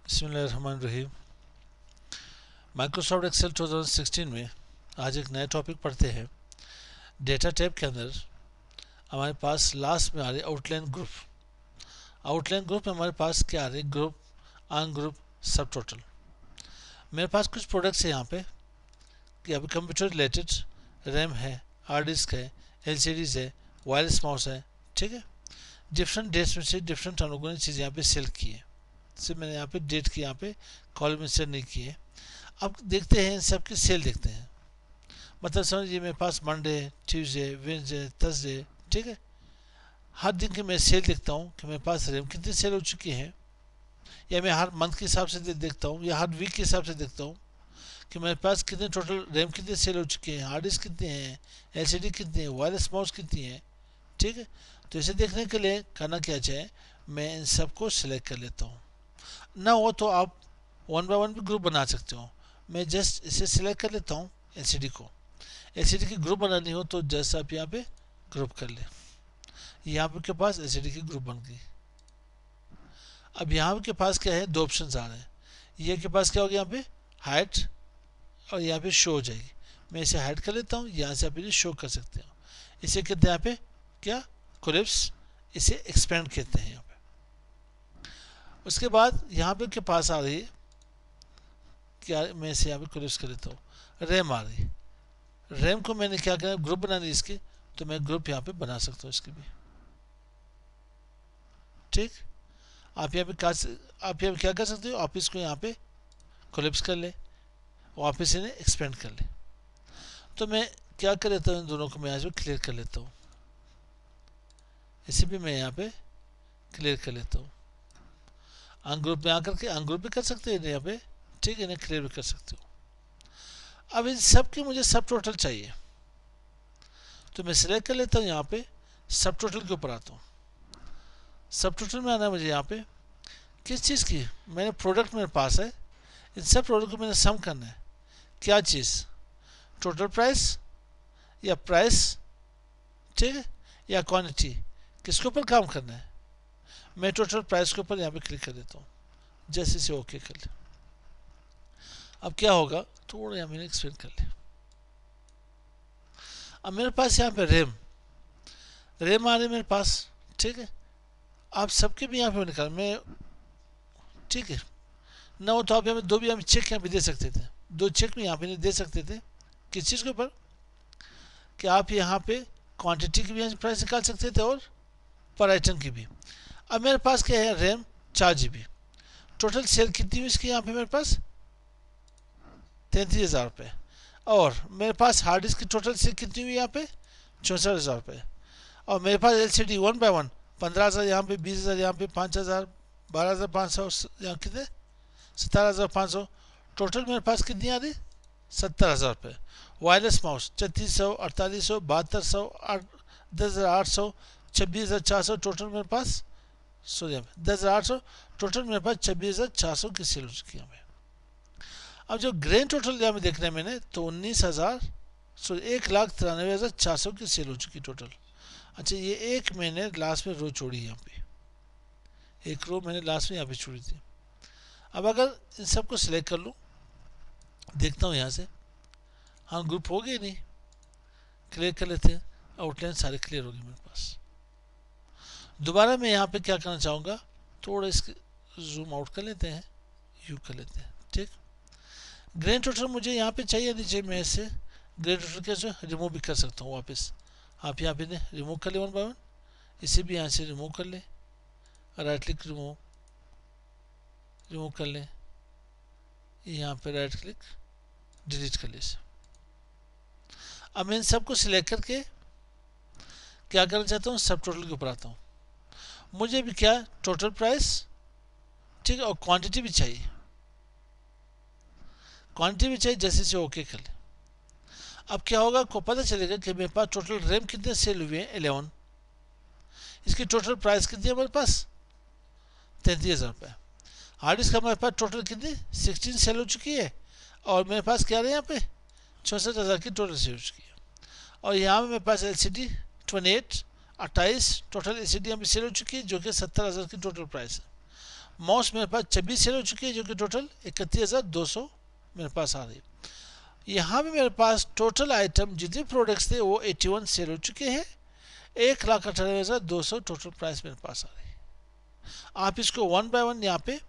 बिस्मिल्लाहिर्रहमानिर्रहीम। Microsoft Excel 2016 में आज एक नया टॉपिक पढ़ते हैं। डेटा टाइप के अंदर हमारे पास लास्ट में आ रही आउटलाइन ग्रुप। आउटलाइन ग्रुप में हमारे पास क्या आ रही? ग्रुप, अन ग्रुप, सब टोटल। मेरे पास कुछ प्रोडक्ट्स है यहाँ पे कि अभी कंप्यूटर रिलेटेड रैम है, हार्ड डिस्क है, एलसीडीज है, वायरलेस माउस है। ठीक है, डिफरेंट डेट्स में से डिफरेंट हम लोगों ने चीज़ यहाँ पे सेलेक्ट की है। सिर्फ मैंने यहाँ पे डेट की यहाँ पे कॉलम इंसर्ट नहीं की है। अब देखते हैं इन सब की सेल देखते हैं। मतलब समझिए मेरे पास मंडे, ट्यूसडे, वेडनेसडे, थर्सडे, ठीक है, हर दिन की मैं सेल देखता हूँ कि मेरे पास रैम कितनी सेल हो चुकी है, या मैं हर मंथ के हिसाब से देखता हूँ या हर वीक के हिसाब से देखता हूँ कि मेरे पास कितने टोटल रैम कितने सेल हो चुके हैं, हार्ड डिस्क कितने हैं, एलसीडी कितनी है, वायरलेस माउस कितनी है। ठीक है, तो इसे देखने के लिए करना क्या चाहिए, मैं इन सबको सिलेक्ट कर लेता हूँ। ना हो तो आप वन बाय वन भी ग्रुप बना सकते हो। मैं जस्ट इसे सिलेक्ट कर लेता हूँ एलसीडी को। एलसीडी की ग्रुप बनानी हो तो जस्ट आप यहाँ पे ग्रुप कर ले। यहाँ पे के पास एलसीडी की ग्रुप बन गई। अब यहाँ के पास क्या है, दो ऑप्शन आ रहे हैं। ये के पास क्या हो गया, यहाँ पे हाइट और यहाँ पे शो हो जाएगी। मैं इसे हाइड कर लेता हूँ, यहाँ से आप इसे शो कर सकते हो। इसे कहते हैं यहाँ पे क्या, कोलिप्स। इसे एक्सपेंड कहते हैं यहाँ पे। उसके बाद यहाँ पे के पास आ रही है क्या, मैं इसे यहाँ पे कोलिप्स कर लेता हूँ। रैम आ रही, रैम को मैंने क्या करना, ग्रुप बनानी इसकी, तो मैं ग्रुप यहाँ पे बना सकता हूँ इसकी भी। ठीक, आप यहाँ पे क्या कर सकते हो, आप इसको यहाँ पे कोलिप्स कर ले, वापस इन्हें एक्सपेंड कर ले। तो मैं क्या कर लेता हूँ, इन दोनों को मैं यहाँ पे क्लियर कर लेता हूँ। इसे भी मैं यहाँ पे क्लियर कर लेता हूँ। अनग्रुप में आकर के अनग्रुप भी कर सकते हैं यहाँ पे। ठीक है, इन्हें क्लियर भी कर सकते हो। अब इन सब के मुझे सब टोटल चाहिए, तो मैं सिलेक्ट कर लेता हूँ यहाँ पे, सब टोटल के ऊपर आता हूँ। सब टोटल में आना है मुझे यहाँ पे किस चीज़ की, मैंने प्रोडक्ट मेरे पास है, इन सब प्रोडक्ट को मैंने सम करना है। क्या चीज़, टोटल प्राइस या प्राइस, ठीक है, या क्वांटिटी, किसके ऊपर काम करना है। मैं टोटल प्राइस के ऊपर यहाँ पे क्लिक कर देता हूँ, जैसे इसे ओके कर ले। अब क्या होगा, थोड़ा यहाँ मैंने एक्सप्लेन कर लिया। अब मेरे पास यहाँ पे रैम आ रही मेरे पास। ठीक है, आप सबके भी यहाँ पे निकाल मैं, ठीक है, ना हो तो आप यहाँ पे दो भी हम चेक यहाँ पे दे सकते थे, दो चेक भी यहाँ पे दे सकते थे। किस चीज़ के ऊपर, कि आप यहाँ पे क्वांटिटी की भी प्राइस निकाल सकते थे और पर आइटम की भी। अब मेरे पास क्या है, रैम 4 GB, टोटल सेल कितनी हुई इसकी यहाँ पे मेरे पास 33,000 रुपये, और मेरे पास हार्ड डिस्क की टोटल सेल कितनी हुई यहाँ पे 64,000 रुपये, और मेरे पास एलसीडी वन बाय वन 15,000 यहाँ पे, 20,000 यहाँ पे, 5,000, 12,500 यहाँ कितने 17,500, टोटल मेरे पास कितनी आ रही 70,000 रुपये। वायरलेस माउस 3300, 4800, 7200, 10,800, 26,400, टोटल मेरे पास, सॉरी 10,800, टोटल मेरे पास 26,400 की सेल हो चुकी है। अब जो ग्रेन टोटल यहाँ में देखना है मैंने, तो 19,000, सॉरी 1,93,400 की सेल हो चुकी टोटल। अच्छा, ये एक मैंने लास्ट में रो छोड़ी यहाँ पे, एक रो मैंने लास्ट में यहाँ पे छोड़ी थी। अब अगर इन सबको सिलेक्ट कर लूँ, देखता हूँ यहाँ से, हाँ ग्रुप हो गए नहीं, क्लियर कर लेते हैं, आउटलाइन सारे क्लियर हो गए मेरे पास। दोबारा मैं यहाँ पे क्या करना चाहूँगा, थोड़ा इसके जूम आउट कर लेते हैं, यू कर लेते हैं। ठीक, ग्रेन टोटल मुझे यहाँ पे चाहिए नीचे, मैं इसे ग्रेन टोटल कैसे रिमूव भी कर सकता हूँ वापस। आप यहाँ पे रिमूव कर ले वन बाय वन, इसे भी यहाँ से रिमूव कर ले, राइट क्लिक रिमूव कर ले, यहाँ पे राइट क्लिक डिलीट कर ले इसे। अब मैं इन सबको सिलेक्ट करके क्या करना चाहता हूँ, सब टोटल के ऊपर आता हूँ। मुझे भी क्या, टोटल प्राइस, ठीक है, और क्वांटिटी भी चाहिए, क्वांटिटी भी चाहिए, जैसे से ओके कर ले। अब क्या होगा, आपको पता चलेगा कि मेरे पास टोटल रैम कितने सेल हुए हैं 11, इसकी टोटल प्राइस कितनी है मेरे पास 33,000 रुपये। हार्ड डिस्क हमारे पास टोटल कितनी 16 सेल हो चुकी है, और मेरे पास क्या रहे यहाँ पे 64,000 की टोटल सेल हो चुकी है। और यहाँ पे मेरे पास एलसीडी 28 टोटल एलसीडी यहाँ पे सेल हो चुकी है, जो कि 70,000 की टोटल प्राइस है। माउस मेरे पास 26 सेल हो चुकी है, जो कि टोटल 31,200 मेरे पास आ रही है। यहाँ भी मेरे पास टोटल आइटम जितने प्रोडक्ट्स थे वो 81 सेल हो चुके हैं, 1,98,200 टोटल प्राइस मेरे पास आ रही है। आप इसको वन बाय वन यहाँ पे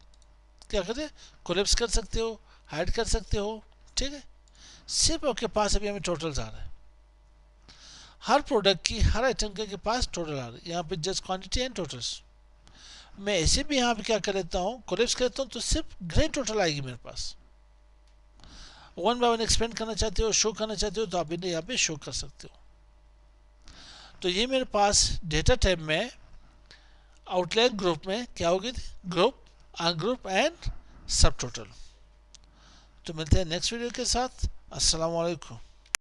क्या करते, कोलैप्स कर सकते हो, हाइड कर सकते हो, ठीक है। सिर्फ आपके पास अभी हमें टोटल्स आ रहा है, हर प्रोडक्ट की, हर आइटम के पास टोटल आ रहा है। यहाँ पे जस्ट क्वांटिटी एंड टोटल्स। मैं ऐसे भी यहाँ पे क्या कर लेता हूँ, कोलैप्स करता हूँ, तो सिर्फ ग्रे टोटल आएगी मेरे पास। वन बाय वन एक्सपेंड करना चाहते हो, शो करना चाहते हो, तो आप इन्हें यहाँ पे शो कर सकते हो। तो ये मेरे पास डेटा टैब में आउटलाइन ग्रुप में क्या होगी, ग्रुप, अनग्रुप एंड सब टोटल। तो मिलते हैं नेक्स्ट वीडियो के साथ। अस्सलाम वालेकुम।